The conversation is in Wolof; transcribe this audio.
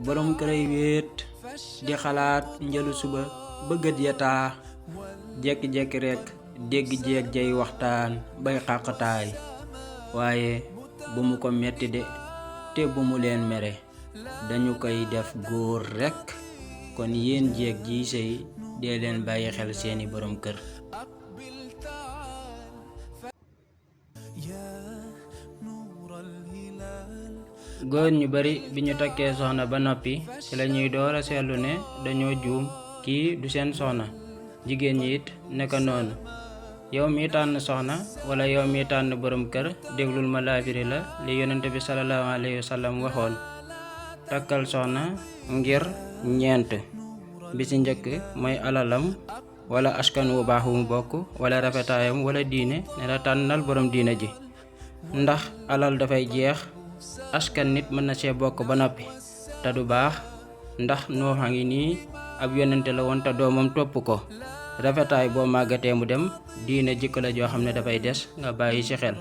borom këray wéet di xalaat njëlu suba bëggat yataa jekki-jekki rekk dégg jeeg jay waxtaan bay xàqtaay waaye bu mu ko metti de te bu mu leen mere dañu koy def góor rekk kon yéen jeeg ji sëy dee leen bàyyi xel seeni borom kër. góor ñu bari bi ñu takkee soxna ba noppi ci la ñuy door a seetlu ne dañoo juum kii du seen soxna. jigéen ñi it naka noonu. yow mi tànn soxna wala yow mi tànn borom kër déglul ma laabiri la li yonent bi sallallahu alayhi wa sallam waxoon. takkal soxna ngir ñeent. bi ci njëkk mooy alalam wala askan wu baax wu mu bokk wala rafetaayam wala diine ne la tànnal borom diine ji. ndax alal dafay jeex, askan nit mën na see bokk ba noppi te du baax. ndax Nuux a ngi nii ab yonente la woon te doomam topp ko. rafetaay boo màggatee mu dem, diine jikko la joo xam ne dafay des, nga bàyyi ci xel.